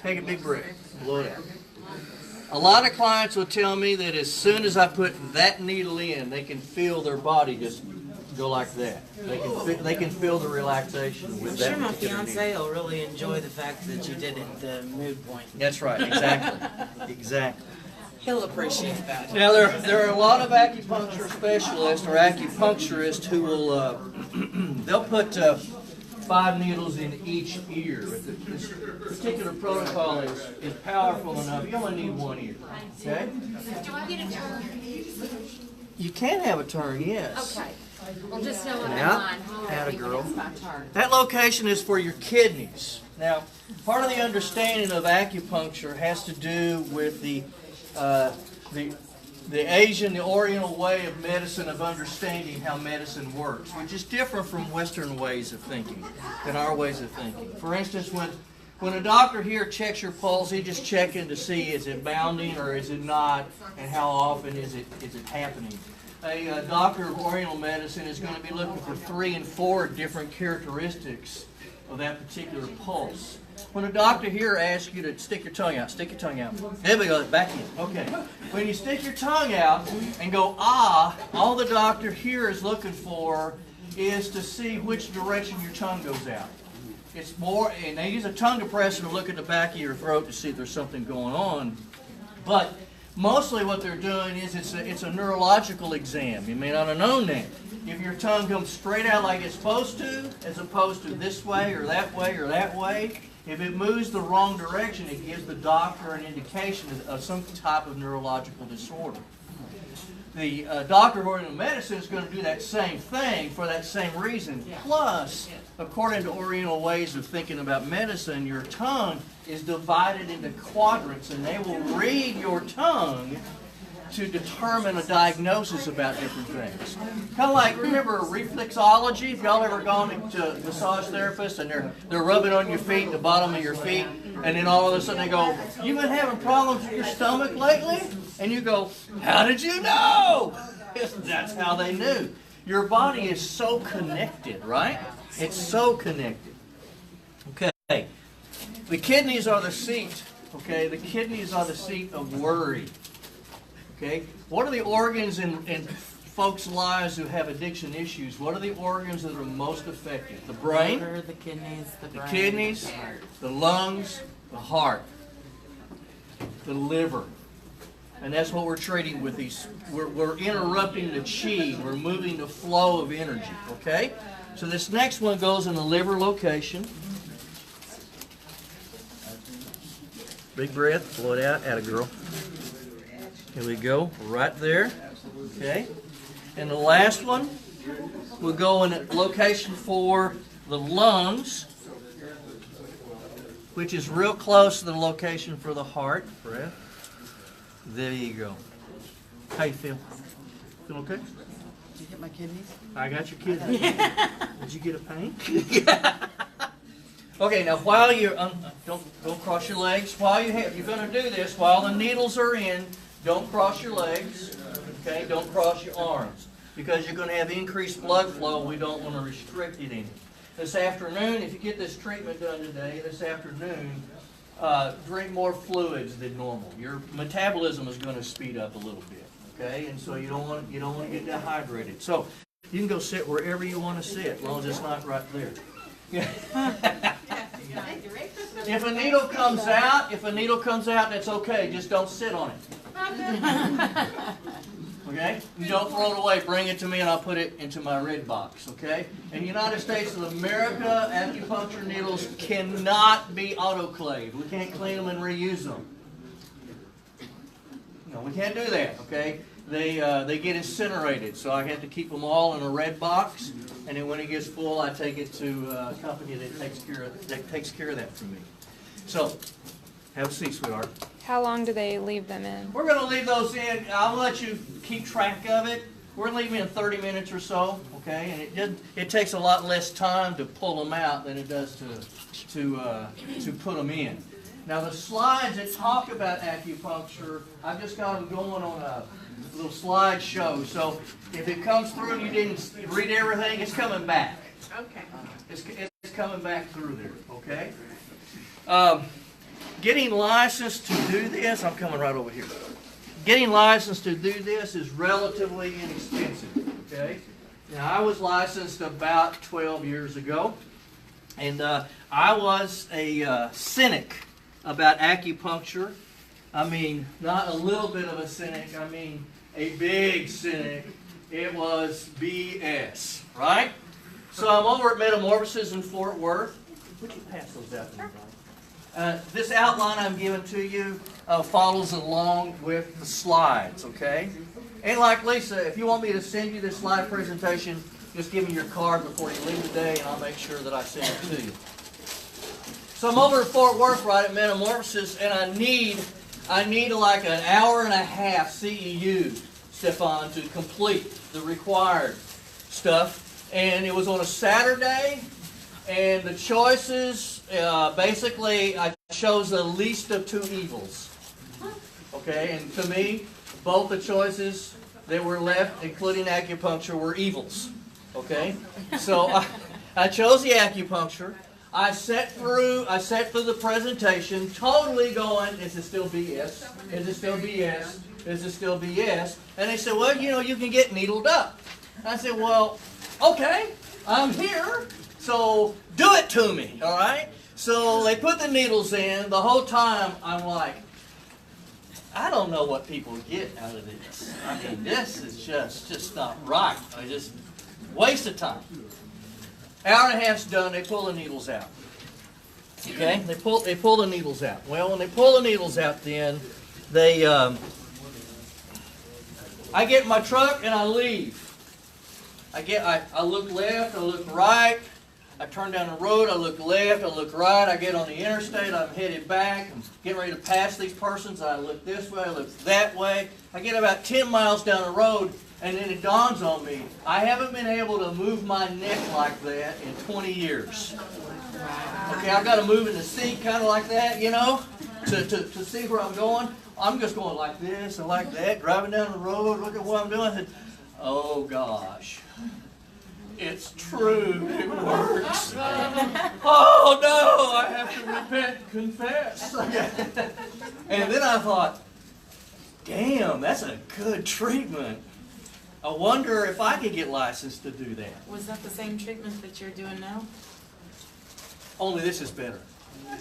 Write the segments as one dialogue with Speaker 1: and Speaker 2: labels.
Speaker 1: Take a big breath. Blow it out. A lot of clients will tell me that as soon as I put that needle in, they can feel their body just go like that. They can feel the relaxation with that.
Speaker 2: I'm sure my fiance will really enjoy the fact that you did it the mood point.
Speaker 1: That's right. Exactly. Exactly.
Speaker 2: He'll appreciate that.
Speaker 1: Now there are a lot of acupuncture specialists or acupuncturists who will they'll put 5 needles in each ear. But this particular protocol is powerful enough. You only need 1 ear. Okay?
Speaker 3: Do I get a turn?
Speaker 1: You can have a turn, yes.
Speaker 3: Okay. Well, just know what
Speaker 1: Yeah.
Speaker 3: I'm on.
Speaker 1: Atta girl.
Speaker 3: It's my turn.
Speaker 1: That location is for your kidneys. Now, part of the understanding of acupuncture has to do with the Asian, the Oriental way of medicine, of understanding how medicine works, which is different from Western ways of thinking than our ways of thinking. For instance, when a doctor here checks your pulse, he just checking to see is it bounding or is it not, and how often is it happening. A doctor of Oriental medicine is going to be looking for 3 and 4 different characteristics of that particular pulse. When a doctor here asks you to stick your tongue out, stick your tongue out. There we go, back in. Okay. When you stick your tongue out and go, ah, all the doctor here is looking for is to see which direction your tongue goes out. It's more, and they use a tongue depressor to look at the back of your throat to see if there's something going on. But mostly what they're doing is it's a neurological exam. You may not have known that. If your tongue comes straight out like it's supposed to, as opposed to this way or that way or that way, if it moves the wrong direction, it gives the doctor an indication of some type of neurological disorder. The doctor of Oriental medicine is going to do that same thing for that same reason. Plus, according to Oriental ways of thinking about medicine, your tongue is divided into quadrants, and they will read your tongue to determine a diagnosis about different things. Kind of like, remember reflexology? If y'all ever gone to a massage therapist and they're rubbing on your feet, the bottom of your feet, and then all of a sudden they go, "You've been having problems with your stomach lately?" And you go, "How did you know?" That's how they knew. Your body is so connected, right? It's so connected. Okay. The kidneys are the seat. Okay, the kidneys are the seat of worry. Okay, what are the organs in folks' lives who have addiction issues? What are the organs that are most affected? The brain,
Speaker 2: The kidneys,
Speaker 1: the kidneys, the lungs, the heart, the liver. And that's what we're treating with these. We're interrupting the chi. We're moving the flow of energy. Okay? So this next one goes in the liver location. Big breath. Blow it out. Atta girl. Here we go. Right there. Okay? And the last one will go in a location for the lungs, which is real close to the location for the heart. Breath. There you go. How you feel? Feel okay?
Speaker 2: Did you hit my kidneys?
Speaker 1: I got your kidneys. Did you get a pain? Okay, now while you're don't cross your legs. While you're going to do this, while the needles are in, don't cross your legs. Okay, don't cross your arms because you're going to have increased blood flow. We don't want to restrict it any. This afternoon, if you get this treatment done today, this afternoon, drink more fluids than normal. Your metabolism is going to speed up a little bit, okay? And so you don't want to get dehydrated. So you can go sit wherever you want to sit, as long as it's not right there. If a needle comes out, that's okay. Just don't sit on it. Okay? You don't throw it away. Bring it to me and I'll put it into my red box. Okay? In the United States of America, acupuncture needles cannot be autoclaved. We can't clean them and reuse them. No, we can't do that. Okay? They get incinerated, so I have to keep them all in a red box. And then when it gets full, I take it to a company that takes care of that for me. So, have a seat, sweetheart.
Speaker 4: How long do they leave them in?
Speaker 1: We're going to leave those in. I'll let you keep track of it. We're leaving in 30 minutes or so, okay? And it takes a lot less time to pull them out than it does to put them in. Now the slides that talk about acupuncture, I've just got them going on a little slideshow. So if it comes through and you didn't read everything, it's coming back.
Speaker 3: Okay.
Speaker 1: It's coming back through there, okay? getting licensed to do this, I'm coming right over here. Getting licensed to do this is relatively inexpensive, okay? Now, I was licensed about 12 years ago, and I was a cynic about acupuncture. I mean, not a little bit of a cynic, I mean a big cynic. It was BS, right? So I'm over at Metamorphosis in Fort Worth. Would you pass those out to me, Brian? This outline I'm giving to you follows along with the slides, okay? And like Lisa, if you want me to send you this slide presentation, just give me your card before you leave today, and I'll make sure that I send it to you. So I'm over at Fort Worth right at Metamorphosis, and I need like an hour and a half CEU, Stefan, to complete the required stuff. And it was on a Saturday, and the choices, basically, I chose the least of two evils. Okay, and to me, both the choices that were left, including acupuncture, were evils. Okay, so I chose the acupuncture. I sat through the presentation, totally going, is it still BS? Is it still BS? Is it still BS? And they said, well, you know, you can get needled up. I said, well, okay, I'm here, so do it to me, all right? So they put the needles in. The whole time, I'm like, I don't know what people get out of this. I mean, this is just not right. I just waste of time. Hour and a half's done. They pull the needles out. Okay, they pull the needles out. Well, when they pull the needles out, then they I get in my truck and I leave. I look left, I look right, I turn down the road, I look left, I look right, I get on the interstate, I'm headed back, I'm getting ready to pass these persons, I look this way, I look that way. I get about 10 miles down the road, and then it dawns on me, I haven't been able to move my neck like that in 20 years. Okay, I've got to move in the seat kind of like that, you know, to see where I'm going. I'm just going like this and like that, driving down the road, look at what I'm doing. I said, oh gosh, it's true, it works. Oh no, I have to repent and confess. And then I thought, damn, that's a good treatment. I wonder if I could get licensed to do that.
Speaker 5: Was that the same treatment that you're doing now?
Speaker 1: Only this is better.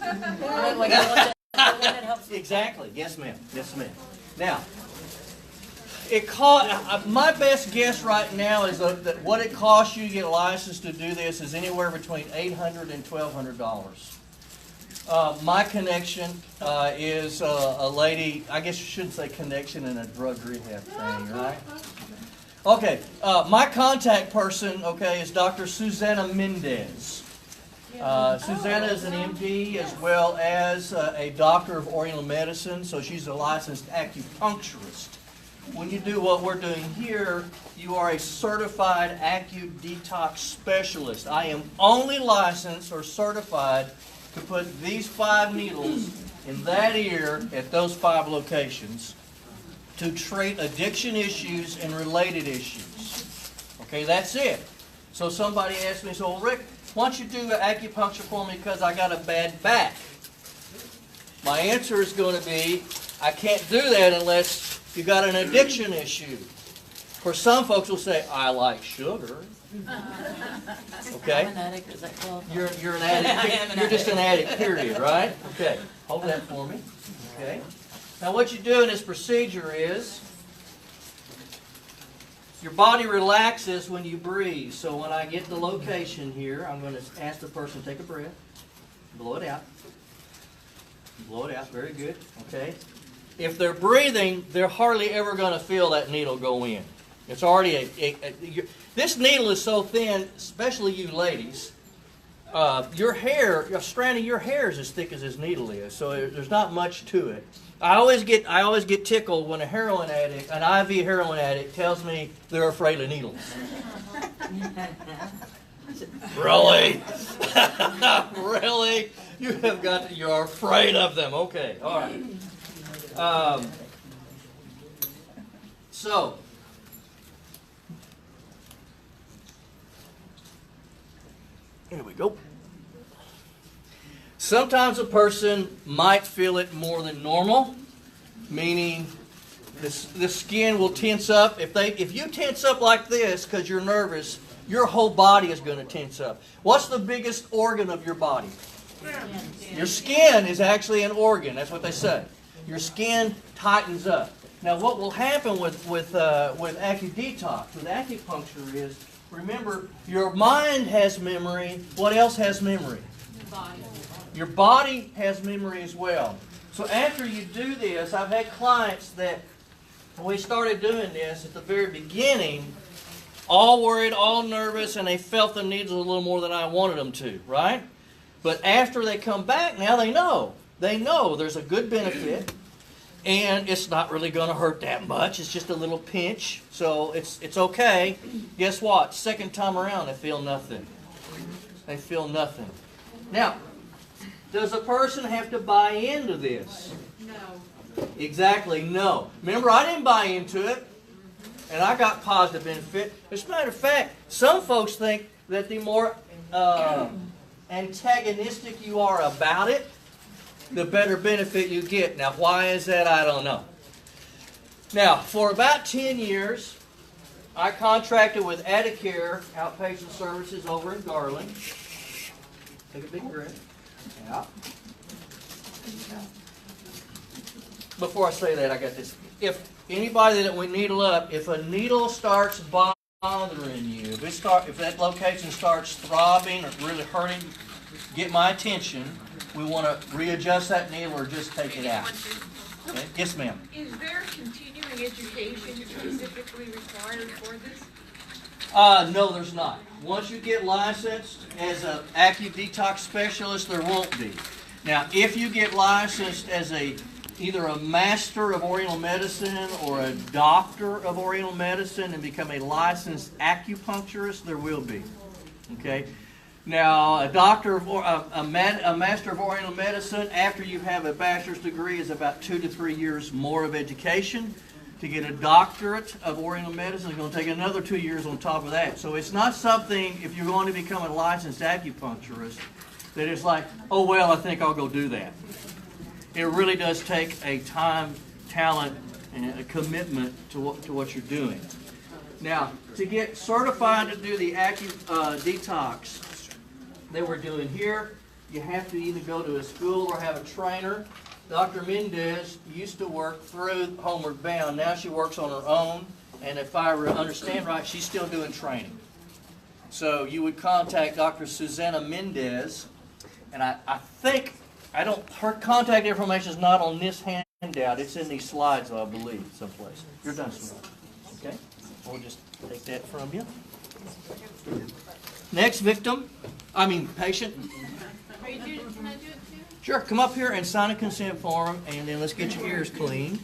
Speaker 5: Like the one that helps with
Speaker 1: Exactly. Yes, ma'am. Yes, ma'am. Now, my best guess right now is that what it costs you to get licensed to do this is anywhere between $800 and $1,200. My connection is a lady, I guess you shouldn't say connection in a drug rehab thing, right? Okay, my contact person, okay, is Dr. Susana Mendez. Susana is an MD as well as a doctor of Oriental medicine, so she's a licensed acupuncturist. When you do what we're doing here, you are a certified Acudetox specialist. I am only licensed or certified to put these 5 needles in that ear at those 5 locations to treat addiction issues and related issues. Okay, that's it. So somebody asked me, so Rick, why don't you do acupuncture for me because I got a bad back? My answer is going to be, I can't do that unless you got an addiction issue. For some folks will say, I like sugar. Okay?
Speaker 5: I'm an addict, is that called?
Speaker 1: You're an addict. You're just an addict, period, right? Okay. Hold that for me. Okay. Now what you do in this procedure is your body relaxes when you breathe. So when I get the location here, I'm going to ask the person to take a breath, blow it out. Blow it out. Very good. Okay. If they're breathing, they're hardly ever going to feel that needle go in. It's already this needle is so thin, especially you ladies. Your hair, a strand of your hair is as thick as this needle is, so there's not much to it. I always get tickled when a heroin addict, an IV heroin addict, tells me they're afraid of needles. Really? Really? You're afraid of them. Okay, all right. So, here we go. Sometimes a person might feel it more than normal, meaning the skin will tense up. If you tense up like this because you're nervous, your whole body is going to tense up. What's the biggest organ of your body? Your skin is actually an organ. That's what they say. Your skin tightens up. Now, what will happen with Acudetox, with acupuncture is, remember, your mind has memory. What else has memory? Your body has memory as well. So after you do this, I've had clients that, when we started doing this at the very beginning, all worried, all nervous, and they felt the needles a little more than I wanted them to, right? But after they come back, now they know. They know there's a good benefit, and it's not really going to hurt that much. It's just a little pinch, so it's okay. Guess what? Second time around, they feel nothing. They feel nothing. Now, does a person have to buy into this?
Speaker 3: No.
Speaker 1: Exactly, no. Remember, I didn't buy into it, and I got positive benefit. As a matter of fact, some folks think that the more antagonistic you are about it, the better benefit you get. Now, why is that? I don't know. Now, for about 10 years, I contracted with Adicare Outpatient Services over in Garland. Take a big breath. Yeah. Before I say that, I got this. If anybody that we needle up, if a needle starts bothering you, if that location starts throbbing or really hurting, get my attention. We want to readjust that needle or just take it out. Okay? Yes, ma'am.
Speaker 6: Is there continuing education specifically required for this?
Speaker 1: No, there's not. Once you get licensed as an Acudetox specialist, there won't be. Now, if you get licensed as either a master of Oriental medicine or a doctor of Oriental medicine and become a licensed acupuncturist, there will be. Okay. Now, a master of Oriental medicine, after you have a bachelor's degree, is about 2 to 3 years more of education. To get a doctorate of Oriental medicine is going to take another 2 years on top of that. So it's not something, if you're going to become a licensed acupuncturist, that it's like, oh, well, I think I'll go do that. It really does take a time, talent, and a commitment to what you're doing. Now, to get certified to do the Acudetox that we're doing here, you have to either go to a school or have a trainer. Dr. Mendez used to work through Homeward Bound. Now she works on her own, and if I understand right, she's still doing training. So you would contact Dr. Susanna Mendez, and I think, her contact information is not on this handout. It's in these slides, I believe, someplace. You're done, sweetheart. Okay? We'll just take that from you. Next patient.
Speaker 6: Can I do it too?
Speaker 1: Sure, come up here and sign a consent form, and then let's get your ears clean.